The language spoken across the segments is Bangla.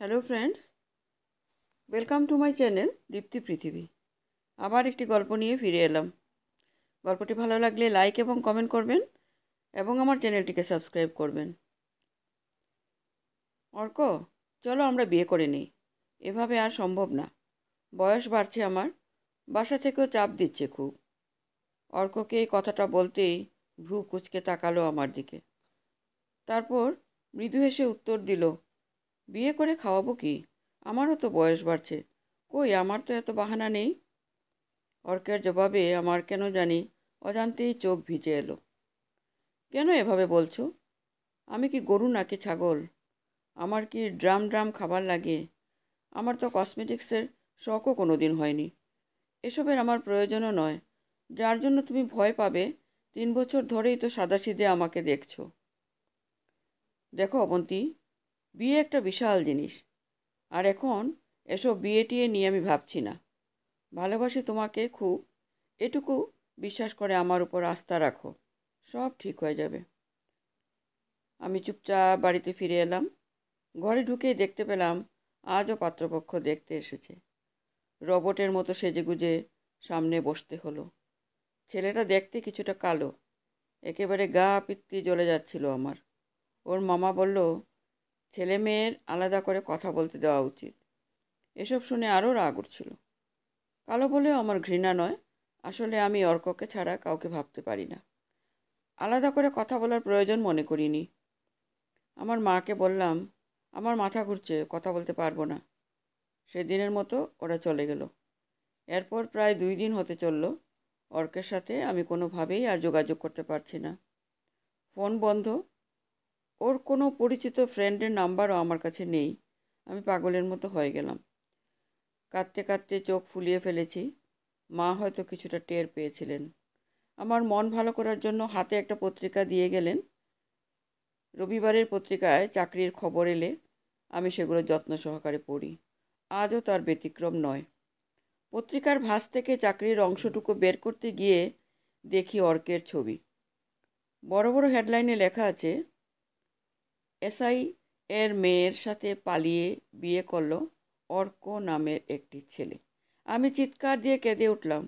Hello friends, welcome to my channel Dipti Prithibi. আবার একটি গল্প নিয়ে ফিরে এলাম। গল্পটি ভালো লাগলে লাইক এবং কমেন্ট করবেন এবং আমার চ্যানেলটিকে সাবস্ক্রাইব করবেন। অর্ক, চলো আমরা বিয়ে করে নিই। এভাবে আর সম্ভব না। বয়স বাড়ছে আমার, বাসা থেকেও চাপ দিচ্ছে খুব। অর্ককে এই কথাটা বলতেই ভ্রু কুঁচকে তাকালো আমার দিকে। তারপর মৃদু হেসে উত্তর দিল, বিয়ে করে খাওয়াবো কি? আমারও তো বয়স বাড়ছে। কই, আমার তো এত বাহানা নেই। অর্কের জবাবে আমার কেন জানি অজান্তেই চোখ ভিজে এলো। কেন এভাবে বলছো? আমি কি গরু নাকি ছাগল? আমার কি ড্রাম ড্রাম খাবার লাগে? আমার তো কসমেটিক্সের শখও কোনো দিন হয়নি। এসবের আমার প্রয়োজনও নয়। যার জন্য তুমি ভয় পাবে, 3 বছর ধরেই তো সাদাসিধে আমাকে দেখছো। দেখো অবন্তী, বিয়ে একটা বিশাল জিনিস। আর এখন এসব বিয়ে টিয়ে নিয়ে আমি ভাবছি না। ভালোবাসি তোমাকে খুব, এটুকু বিশ্বাস করে আমার উপর আস্থা রাখো। সব ঠিক হয়ে যাবে। আমি চুপচাপ বাড়িতে ফিরে এলাম। ঘরে ঢুকেই দেখতে পেলাম আজও পাত্রপক্ষ দেখতে এসেছে। রোবটের মতো সেজেগুজে সামনে বসতে হলো। ছেলেটা দেখতে কিছুটা কালো, একেবারে গা পিত্তি জ্বলে যাচ্ছিল আমার। ওর মামা বলল, ছেলে মেয়ের আলাদা করে কথা বলতে দেওয়া উচিত। এসব শুনে আরও রাগ উঠছিল। কালো বলেও আমার ঘৃণা নয়, আসলে আমি অর্ককে ছাড়া কাউকে ভাবতে পারি না। আলাদা করে কথা বলার প্রয়োজন মনে করিনি। আমার মাকে বললাম, আমার মাথা ঘুরছে, কথা বলতে পারবো না। সেদিনের মতো ওরা চলে গেল। এরপর প্রায় 2 দিন হতে চলল, অর্কের সাথে আমি কোনোভাবেই আর যোগাযোগ করতে পারছি না। ফোন বন্ধ, ওর কোনো পরিচিত ফ্রেন্ডের নাম্বারও আমার কাছে নেই। আমি পাগলের মতো হয়ে গেলাম। কাঁদতে কাঁদতে চোখ ফুলিয়ে ফেলেছি। মা হয়তো কিছুটা টের পেয়েছিলেন। আমার মন ভালো করার জন্য হাতে একটা পত্রিকা দিয়ে গেলেন। রবিবারের পত্রিকায় চাকরির খবর এলে আমি সেগুলো যত্ন সহকারে পড়ি। আজও তার ব্যতিক্রম নয়। পত্রিকার ভাঁজ থেকে চাকরির অংশটুকু বের করতে গিয়ে দেখি অর্কের ছবি। বড় বড় হেডলাইনে লেখা আছে, এসআই এর মেয়ের সাথে পালিয়ে বিয়ে করল অর্ক নামের একটি ছেলে। আমি চিৎকার দিয়ে কেঁদে উঠলাম।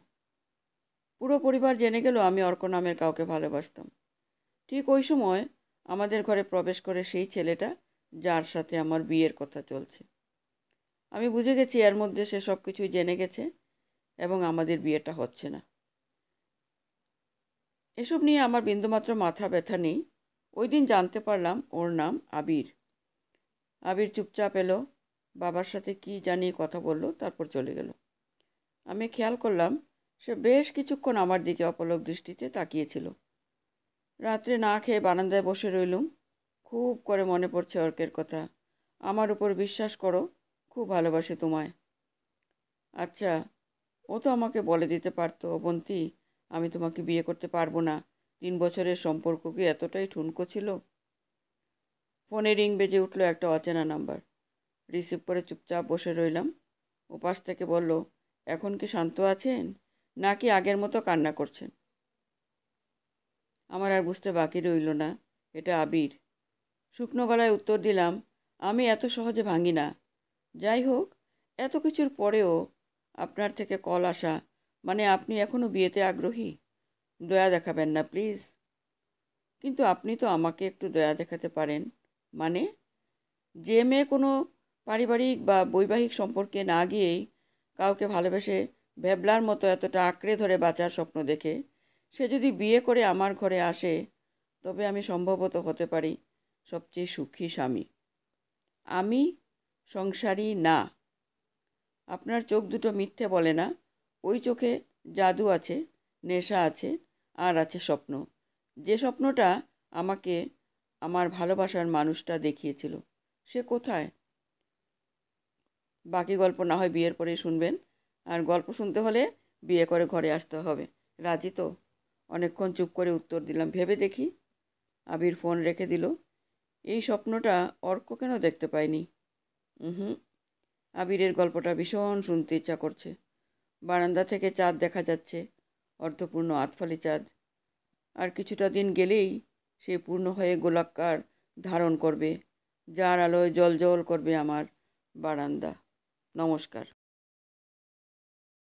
পুরো পরিবার জেনে গেল আমি অর্ক নামের কাউকে ভালোবাসতাম। ঠিক ওই সময় আমাদের ঘরে প্রবেশ করে সেই ছেলেটা, যার সাথে আমার বিয়ের কথা চলছে। আমি বুঝে গেছি এর মধ্যে সে সব কিছুই জেনে গেছে এবং আমাদের বিয়েটা হচ্ছে না। এসব নিয়ে আমার বিন্দুমাত্র মাথা ব্যথা নেই। ওই দিন জানতে পারলাম ওর নাম আবির। আবির চুপচাপ এলো, বাবার সাথে কি জানি কথা বলল, তারপর চলে গেল। আমি খেয়াল করলাম সে বেশ কিছুক্ষণ আমার দিকে অপলক দৃষ্টিতে তাকিয়েছিল। রাত্রে না খেয়ে বারান্দায় বসে রইলুম। খুব করে মনে পড়ছে অর্কের কথা। আমার উপর বিশ্বাস করো, খুব ভালোবাসে তোমায়। আচ্ছা, ও তো আমাকে বলে দিতে পারতো, অবন্তী, আমি তোমাকে বিয়ে করতে পারবো না। 3 বছরের সম্পর্ক কি এতটাই ঠুনকো ছিল? ফোনে রিং বেজে উঠল একটা অচেনা নাম্বার। রিসিভ করে চুপচাপ বসে রইলাম। ওপাশ থেকে বলল, এখন কি শান্ত আছেন নাকি আগের মতো কান্না করছেন? আমার আর বুঝতে বাকি রইল না এটা আবির। শুকনো গলায় উত্তর দিলাম, আমি এত সহজে ভাঙি না। যাই হোক, এত কিছুর পরেও আপনার থেকে কল আসা, মানে আপনি এখনও বিয়েতে আগ্রহী? দয়া দেখাবেন না প্লিজ। কিন্তু আপনি তো আমাকে একটু দয়া দেখাতে পারেন। মানে, যে মেয়ে কোনো পারিবারিক বা বৈবাহিক সম্পর্কে না গিয়েই কাউকে ভালোবেসে ভ্যাবলার মতো এতটা আঁকড়ে ধরে বাঁচার স্বপ্ন দেখে, সে যদি বিয়ে করে আমার ঘরে আসে, তবে আমি সম্ভবত হতে পারি সবচেয়ে সুখী স্বামী। আমি সংসারী না। আপনার চোখ দুটো মিথ্যে বলে না। ওই চোখে জাদু আছে, নেশা আছে, আর আছে স্বপ্ন। যে স্বপ্নটা আমাকে আমার ভালোবাসার মানুষটা দেখিয়েছিল, সে কোথায়? বাকি গল্প না হয় বিয়ের পরেই শুনবেন। আর গল্প শুনতে হলে বিয়ে করে ঘরে আসতে হবে। রাজি তো? অনেকক্ষণ চুপ করে উত্তর দিলাম, ভেবে দেখি। আবির ফোন রেখে দিল। এই স্বপ্নটা অর্ক কেন দেখতে পাইনি? হুম। আবিরের গল্পটা ভীষণ শুনতে ইচ্ছা করছে। বারান্দা থেকে চাঁদ দেখা যাচ্ছে, অর্ধপূর্ণ আতফালি চাঁদ। আর কিছুটা দিন গেলেই সে পূর্ণ হয়ে গোলাকার ধারণ করবে, যার আলোয় জ্বলজ্বল করবে আমার বারান্দা। নমস্কার।